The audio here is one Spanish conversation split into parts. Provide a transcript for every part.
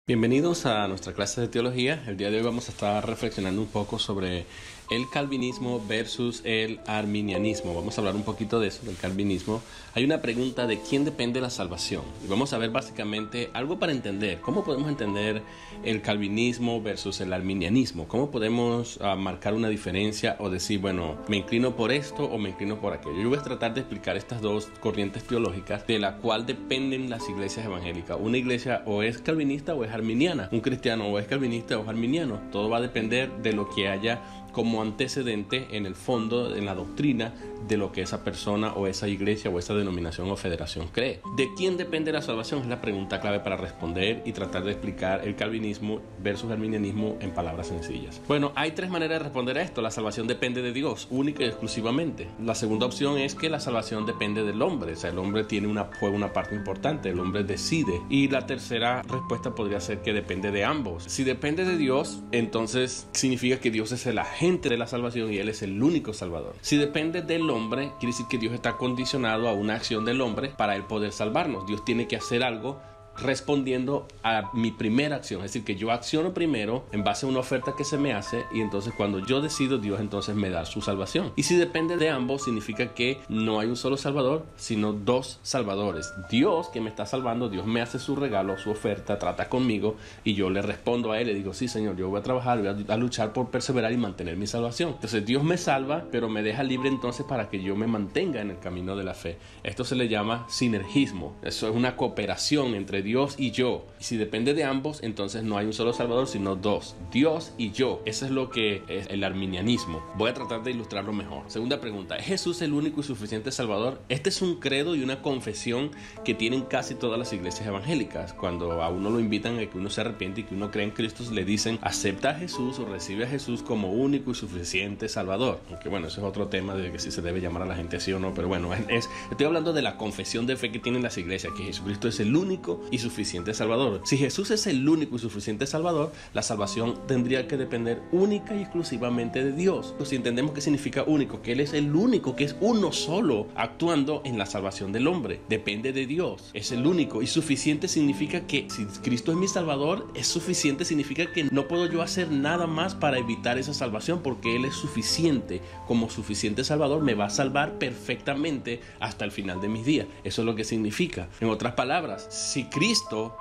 Bienvenidos a nuestra clase de teología. El día de hoy vamos a estar reflexionando un poco sobre el calvinismo versus el arminianismo. Vamos a hablar un poquito de eso, del calvinismo. Hay una pregunta de quién depende la salvación. Y vamos a ver básicamente algo para entender. ¿Cómo podemos entender el calvinismo versus el arminianismo? ¿Cómo podemos marcar una diferencia o decir, bueno, me inclino por esto o me inclino por aquello? Yo voy a tratar de explicar estas dos corrientes teológicas de la cual dependen las iglesias evangélicas. Una iglesia o es calvinista o es arminiana. Un cristiano o es calvinista o es arminiano. Todo va a depender de lo que haya como antecedente en el fondo, en la doctrina de lo que esa persona o esa iglesia o esa denominación o federación cree. ¿De quién depende la salvación? Es la pregunta clave para responder y tratar de explicar el calvinismo versus arminianismo en palabras sencillas. Bueno, hay tres maneras de responder a esto. La salvación depende de Dios, única y exclusivamente. La segunda opción es que la salvación depende del hombre, o sea, el hombre juega una parte importante, el hombre decide. Y la tercera respuesta podría ser que depende de ambos. Si depende de Dios, entonces significa que Dios es el agente de la salvación y Él es el único salvador. Si depende del hombre, quiere decir que Dios está condicionado a una acción del hombre para Él poder salvarnos. Dios tiene que hacer algo respondiendo a mi primera acción, es decir, que yo acciono primero en base a una oferta que se me hace y entonces cuando yo decido, Dios entonces me da su salvación. Y si depende de ambos, significa que no hay un solo salvador, sino dos salvadores. Dios que me está salvando, Dios me hace su regalo, su oferta, trata conmigo y yo le respondo a Él, le digo, sí Señor, yo voy a trabajar, voy a luchar por perseverar y mantener mi salvación. Entonces Dios me salva, pero me deja libre entonces para que yo me mantenga en el camino de la fe. Esto se le llama sinergismo. Eso es una cooperación entre Dios y yo. Y si depende de ambos, entonces no hay un solo salvador, sino dos. Dios y yo. Eso es lo que es el arminianismo. Voy a tratar de ilustrarlo mejor. Segunda pregunta. ¿Es Jesús el único y suficiente salvador? Este es un credo y una confesión que tienen casi todas las iglesias evangélicas. Cuando a uno lo invitan a que uno se arrepiente y que uno cree en Cristo, le dicen, acepta a Jesús o recibe a Jesús como único y suficiente salvador. Aunque bueno, ese es otro tema de que si se debe llamar a la gente así o no. Pero bueno, estoy hablando de la confesión de fe que tienen las iglesias, que Jesucristo es el único y suficiente salvador. Si Jesús es el único y suficiente salvador, la salvación tendría que depender única y exclusivamente de Dios. Si entendemos qué significa único, que Él es el único, que es uno solo actuando en la salvación del hombre, depende de Dios, es el único. Y suficiente significa que si Cristo es mi salvador, es suficiente, significa que no puedo yo hacer nada más para evitar esa salvación, porque Él es suficiente. Como suficiente salvador me va a salvar perfectamente hasta el final de mis días. Eso es lo que significa. En otras palabras, si Cristo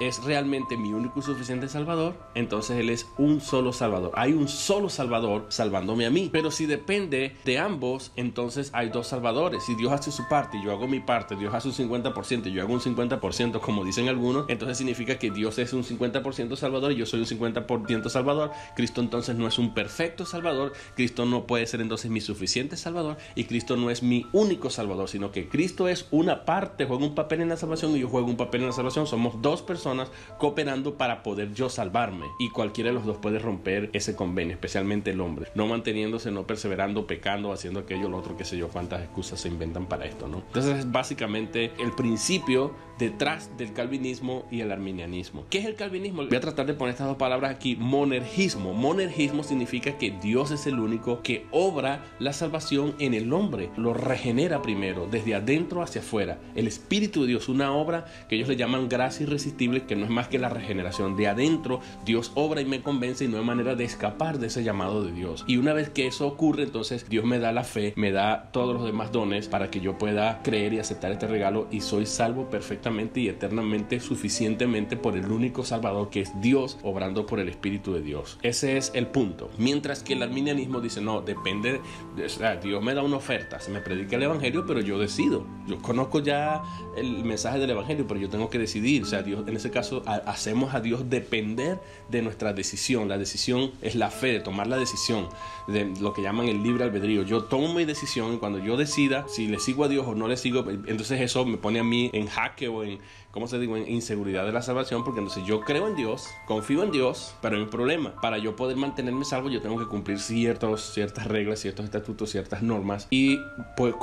es realmente mi único y suficiente salvador, entonces Él es un solo salvador. Hay un solo salvador salvándome a mí. Pero si depende de ambos, entonces hay dos salvadores. Si Dios hace su parte y yo hago mi parte, Dios hace un 50% y yo hago un 50%, como dicen algunos, entonces significa que Dios es un 50% salvador y yo soy un 50% salvador. Cristo entonces no es un perfecto salvador. Cristo no puede ser entonces mi suficiente salvador y Cristo no es mi único salvador, sino que Cristo es una parte, juega un papel en la salvación y yo juego un papel en la salvación. Somos dos personas cooperando para poder yo salvarme, y cualquiera de los dos puede romper ese convenio, especialmente el hombre, no manteniéndose, no perseverando, pecando, haciendo aquello, lo otro, qué sé yo, cuántas excusas se inventan para esto, ¿no? Entonces es básicamente el principio detrás del calvinismo y el arminianismo. ¿Qué es el calvinismo? Voy a tratar de poner estas dos palabras aquí. Monergismo. Monergismo significa que Dios es el único que obra la salvación en el hombre, lo regenera primero, desde adentro hacia afuera. El Espíritu de Dios, una obra que ellos le llaman gracia irresistible, que no es más que la regeneración. De adentro Dios obra y me convence y no hay manera de escapar de ese llamado de Dios. Y una vez que eso ocurre, entonces Dios me da la fe, me da todos los demás dones para que yo pueda creer y aceptar este regalo, y soy salvo perfectamente y eternamente, suficientemente, por el único salvador, que es Dios, obrando por el Espíritu de Dios. Ese es el punto. Mientras que el arminianismo dice, no, depende, o sea, Dios me da una oferta, se me predica el evangelio, pero yo decido. Yo conozco ya el mensaje del evangelio, pero yo tengo que decidir. O sea, Dios, en ese caso, hacemos a Dios depender de nuestra decisión. La decisión es la fe, de tomar la decisión, de lo que llaman el libre albedrío. Yo tomo mi decisión y cuando yo decida si le sigo a Dios o no le sigo, entonces eso me pone a mí en jaque o en, ¿cómo se digo?, en inseguridad de la salvación, porque entonces yo creo en Dios, confío en Dios, pero hay un problema. Para yo poder mantenerme salvo, yo tengo que cumplir ciertas reglas, ciertos estatutos, ciertas normas. Y pues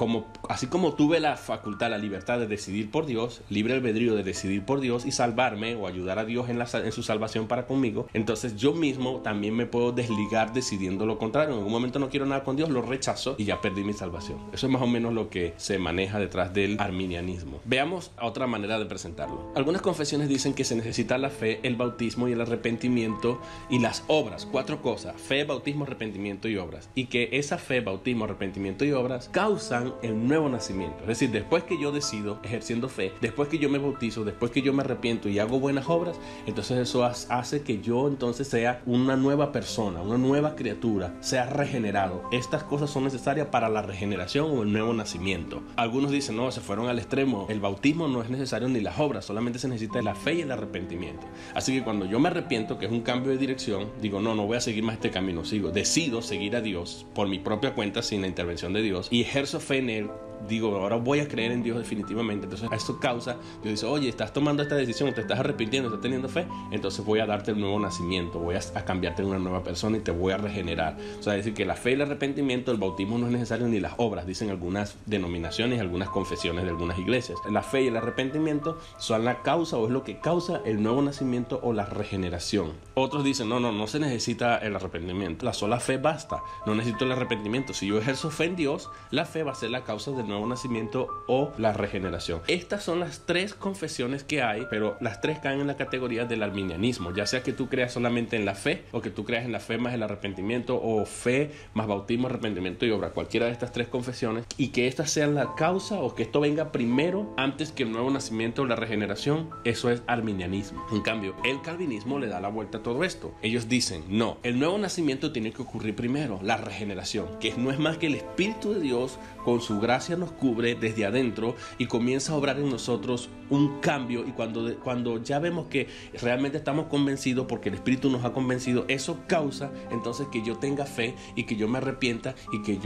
así como tuve la facultad, la libertad de decidir por Dios, libre albedrío de decidir por Dios y salvarme o ayudar a Dios en su salvación para conmigo, entonces yo mismo también me puedo desligar decidiendo lo contrario. En algún momento no quiero nada con Dios, lo rechazo y ya perdí mi salvación. Eso es más o menos lo que se maneja detrás del arminianismo. Veamos otra manera de presentar experimentarlo. Algunas confesiones dicen que se necesita la fe, el bautismo y el arrepentimiento y las obras. 4 cosas: fe, bautismo, arrepentimiento y obras. Y que esa fe, bautismo, arrepentimiento y obras causan el nuevo nacimiento. Es decir, después que yo decido, ejerciendo fe, después que yo me bautizo, después que yo me arrepiento y hago buenas obras, entonces eso hace que yo entonces sea una nueva persona, una nueva criatura, sea regenerado. Estas cosas son necesarias para la regeneración o el nuevo nacimiento. Algunos dicen, no, se fueron al extremo. El bautismo no es necesario ni las obras, solamente se necesita la fe y el arrepentimiento. Así que cuando yo me arrepiento, que es un cambio de dirección, digo, no voy a seguir más este camino, decido seguir a Dios por mi propia cuenta sin la intervención de Dios y ejerzo fe en Él. Digo, ahora voy a creer en Dios definitivamente. Entonces esto causa, Dios dice, oye, estás tomando esta decisión, te estás arrepintiendo, estás teniendo fe, entonces voy a darte el nuevo nacimiento, voy a cambiarte en una nueva persona y te voy a regenerar. O sea, es decir, que la fe y el arrepentimiento, el bautismo no es necesario ni las obras, dicen algunas denominaciones, algunas confesiones de algunas iglesias. La fe y el arrepentimiento son la causa o es lo que causa el nuevo nacimiento o la regeneración. Otros dicen, no se necesita el arrepentimiento, la sola fe basta, no necesito el arrepentimiento. Si yo ejerzo fe en Dios, la fe va a ser la causa del nuevo nacimiento o la regeneración. Estas son las 3 confesiones que hay, pero las 3 caen en la categoría del arminianismo, ya sea que tú creas solamente en la fe o que tú creas en la fe más el arrepentimiento o fe más bautismo, arrepentimiento y obra, cualquiera de estas 3 confesiones, y que estas sean la causa o que esto venga primero antes que el nuevo nacimiento o la regeneración. Eso es arminianismo. En cambio, el calvinismo le da la vuelta a todo esto. Ellos dicen, no, el nuevo nacimiento tiene que ocurrir primero, la regeneración, que no es más que el Espíritu de Dios con su gracia nos cubre desde adentro y comienza a obrar en nosotros un cambio. Y cuando ya vemos que realmente estamos convencidos porque el Espíritu nos ha convencido, eso causa entonces que yo tenga fe y que yo me arrepienta y que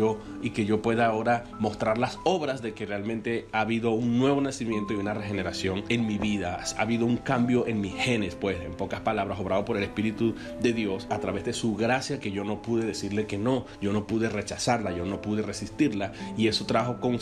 yo pueda ahora mostrar las obras de que realmente ha habido un nuevo nacimiento y una regeneración en mi vida. Ha habido un cambio en mis genes, pues, en pocas palabras, obrado por el Espíritu de Dios a través de su gracia, que yo no pude decirle que no, yo no pude rechazarla, yo no pude resistirla, y eso trajo consigo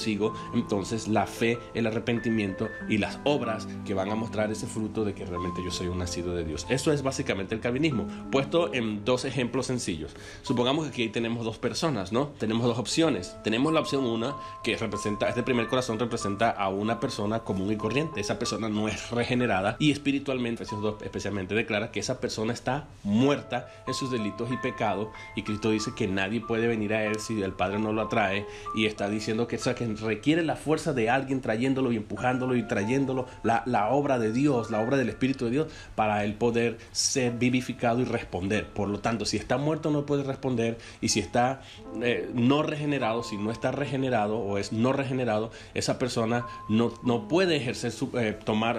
entonces la fe, el arrepentimiento y las obras que van a mostrar ese fruto de que realmente yo soy un nacido de Dios. Eso es básicamente el calvinismo, puesto en 2 ejemplos sencillos. Supongamos que aquí tenemos 2 personas, ¿no? Tenemos 2 opciones. Tenemos la opción 1, que representa, este primer corazón representa a una persona común y corriente. Esa persona no es regenerada y espiritualmente, Efesios 2 especialmente declara que esa persona está muerta en sus delitos y pecados, y Cristo dice que nadie puede venir a Él si el Padre no lo atrae, y está diciendo que requiere la fuerza de alguien trayéndolo y empujándolo y trayéndolo, la obra de Dios, la obra del Espíritu de Dios, para él poder ser vivificado y responder. Por lo tanto, si está muerto no puede responder, y si está no regenerado, si no está regenerado o es no regenerado, esa persona no puede ejercer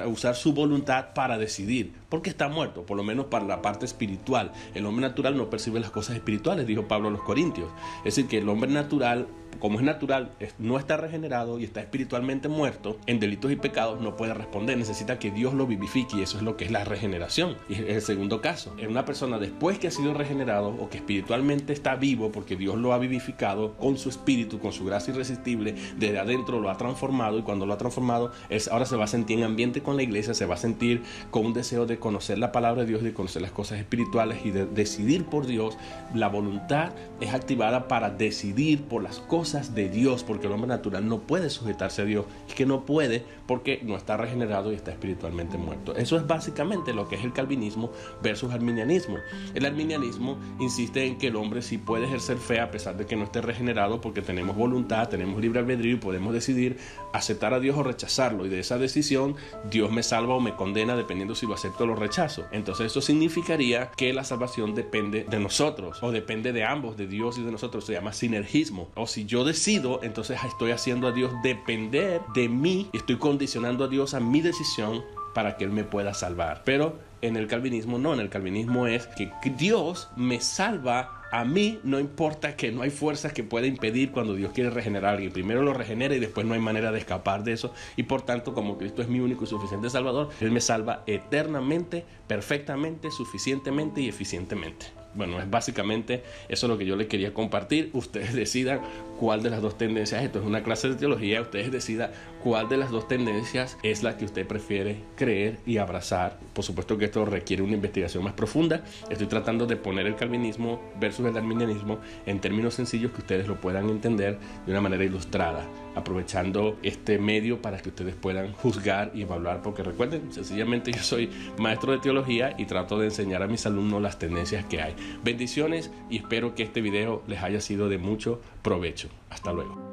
usar su voluntad para decidir, porque está muerto, por lo menos para la parte espiritual. El hombre natural no percibe las cosas espirituales, dijo Pablo a los Corintios. Es decir, que el hombre natural, como es natural, no está regenerado y está espiritualmente muerto en delitos y pecados, no puede responder, necesita que Dios lo vivifique, y eso es lo que es la regeneración. Y es el segundo caso, es una persona después que ha sido regenerado o que espiritualmente está vivo porque Dios lo ha vivificado con su espíritu, con su gracia irresistible, desde adentro lo ha transformado, y cuando lo ha transformado, ahora se va a sentir en ambiente con la iglesia, se va a sentir con un deseo de conocer la palabra de Dios, de conocer las cosas espirituales y de decidir por Dios. La voluntad es activada para decidir por las cosas de Dios, porque el hombre natural no puede sujetarse a Dios, es que no puede porque no está regenerado y está espiritualmente muerto. Eso es básicamente lo que es el calvinismo versus arminianismo. El arminianismo insiste en que el hombre sí puede ejercer fe a pesar de que no esté regenerado, porque tenemos voluntad, tenemos libre albedrío y podemos decidir aceptar a Dios o rechazarlo, y de esa decisión Dios me salva o me condena dependiendo si lo acepto o lo rechazo. Entonces eso significaría que la salvación depende de nosotros, o depende de ambos, de Dios y de nosotros. Se llama sinergismo. O si yo decido, entonces estoy haciendo a Dios depender de mí, y estoy condicionando a Dios a mi decisión para que Él me pueda salvar. Pero en el calvinismo no, en el calvinismo es que Dios me salva a mí, no importa, que no hay fuerzas que pueda impedir cuando Dios quiere regenerar a alguien. Primero lo regenera y después no hay manera de escapar de eso, y por tanto, como Cristo es mi único y suficiente Salvador, Él me salva eternamente, perfectamente, suficientemente y eficientemente. Bueno, es básicamente eso lo que yo les quería compartir. Ustedes decidan cuál de las dos tendencias, esto es una clase de teología, ustedes decidan cuál de las dos tendencias es la que usted prefiere creer y abrazar. Por supuesto que esto requiere una investigación más profunda. Estoy tratando de poner el calvinismo versus el arminianismo en términos sencillos que ustedes lo puedan entender de una manera ilustrada, aprovechando este medio para que ustedes puedan juzgar y evaluar, porque recuerden, sencillamente yo soy maestro de teología y trato de enseñar a mis alumnos las tendencias que hay. Bendiciones y espero que este video les haya sido de mucho provecho. Hasta luego.